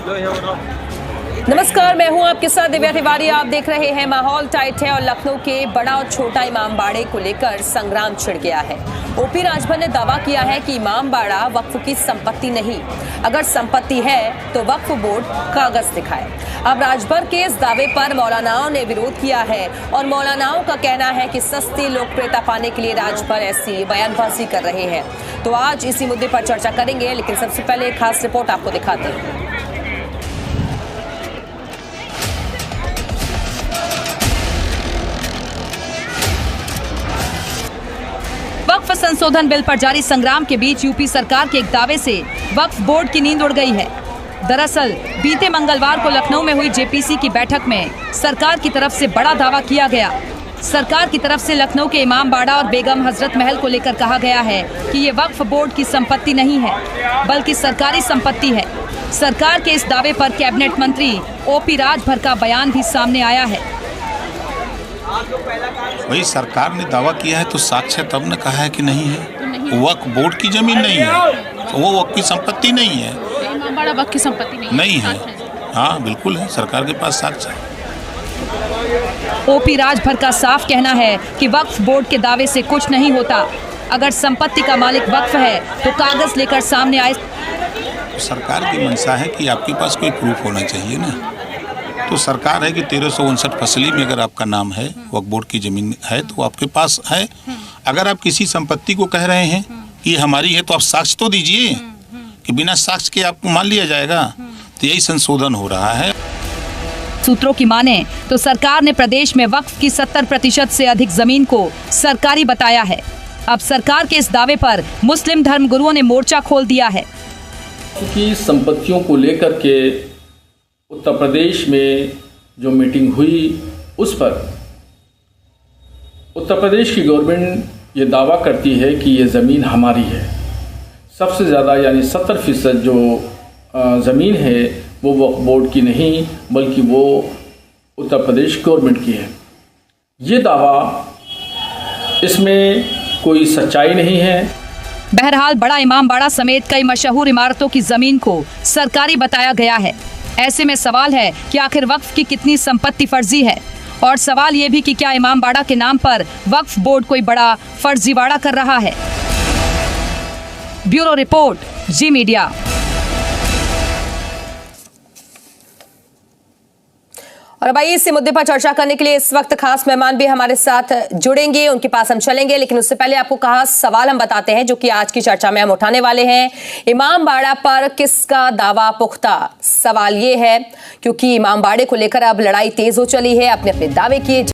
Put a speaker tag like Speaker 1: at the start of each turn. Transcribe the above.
Speaker 1: नमस्कार, मैं हूं आपके साथ दिव्या तिवारी। आप देख रहे हैं माहौल टाइट है और लखनऊ के बड़ा और छोटा इमामबाड़े को लेकर संग्राम छिड़ गया है। ओपी राजभर ने दावा किया है कि इमामबाड़ा वक्फ की संपत्ति नहीं, अगर संपत्ति है तो वक्फ बोर्ड कागज दिखाए। अब राजभर के इस दावे पर मौलानाओं ने विरोध किया है और मौलानाओं का कहना है कि सस्ती लोकप्रियता पाने के लिए राजभर ऐसी बयानबाजी कर रहे हैं। तो आज इसी मुद्दे पर चर्चा करेंगे, लेकिन सबसे पहले एक खास रिपोर्ट आपको दिखाते हैं। वक्फ संशोधन बिल पर जारी संग्राम के बीच यूपी सरकार के एक दावे से वक्फ बोर्ड की नींद उड़ गई है। दरअसल बीते मंगलवार को लखनऊ में हुई जेपीसी की बैठक में सरकार की तरफ से बड़ा दावा किया गया। सरकार की तरफ से लखनऊ के इमामबाड़ा और बेगम हजरत महल को लेकर कहा गया है कि ये वक्फ बोर्ड की संपत्ति नहीं है, बल्कि सरकारी संपत्ति है। सरकार के इस दावे पर कैबिनेट मंत्री ओपी राजभर का बयान भी सामने आया है।
Speaker 2: वही सरकार ने दावा किया है तो साक्ष्य तब ने कहा है कि नहीं है। वक्फ बोर्ड की जमीन नहीं है, तो वो वक्फ की संपत्ति नहीं है।
Speaker 3: इमामबाड़ा वक्फ की संपत्ति नहीं
Speaker 2: है। हाँ बिल्कुल है, सरकार के पास साक्ष्य है।
Speaker 1: ओपी राजभर का साफ कहना है कि वक्फ बोर्ड के दावे से कुछ नहीं होता। अगर संपत्ति का मालिक वक्फ है तो कागज लेकर सामने आए।
Speaker 2: सरकार की मंशा है कि आपके पास कोई प्रूफ होना चाहिए ना। तो सरकार है कि 1359 फसली में अगर आपका नाम है, वक्फ बोर्ड की जमीन है, तो आपके पास है। अगर आप किसी संपत्ति को कह रहे हैं कि हमारी है तो आप साक्ष्य तो दीजिए, कि बिना साक्ष्य के आपको मान लिया जाएगा। तो यही संशोधन हो रहा है।
Speaker 1: सूत्रों की माने तो सरकार ने प्रदेश में वक्फ की 70% से अधिक जमीन को सरकारी बताया है। अब सरकार के इस दावे पर मुस्लिम धर्म गुरुओं ने मोर्चा खोल दिया है।
Speaker 4: की संपत्तियों को लेकर के उत्तर प्रदेश में जो मीटिंग हुई, उस पर उत्तर प्रदेश की गवर्नमेंट ये दावा करती है कि ये ज़मीन हमारी है। सबसे ज़्यादा यानी 70% जो ज़मीन है वो वक्फ बोर्ड की नहीं, बल्कि वो उत्तर प्रदेश गवर्नमेंट की है। ये दावा, इसमें कोई सच्चाई नहीं है।
Speaker 1: बहरहाल बड़ा इमामबाड़ा समेत कई मशहूर इमारतों की जमीन को सरकारी बताया गया है। ऐसे में सवाल है कि आखिर वक्फ की कितनी संपत्ति फर्जी है, और सवाल ये भी कि क्या इमामबाड़ा के नाम पर वक्फ बोर्ड कोई बड़ा फर्जीवाड़ा कर रहा है। ब्यूरो रिपोर्ट, जी मीडिया। और अब आइए इस मुद्दे पर चर्चा करने के लिए इस वक्त खास मेहमान भी हमारे साथ जुड़ेंगे, उनके पास हम चलेंगे। लेकिन उससे पहले आपको खास सवाल हम बताते हैं जो कि आज की चर्चा में हम उठाने वाले हैं। इमामबाड़ा पर किसका दावा पुख्ता? सवाल ये है क्योंकि इमामबाड़े को लेकर अब लड़ाई तेज हो चली है। अपने अपने दावे किए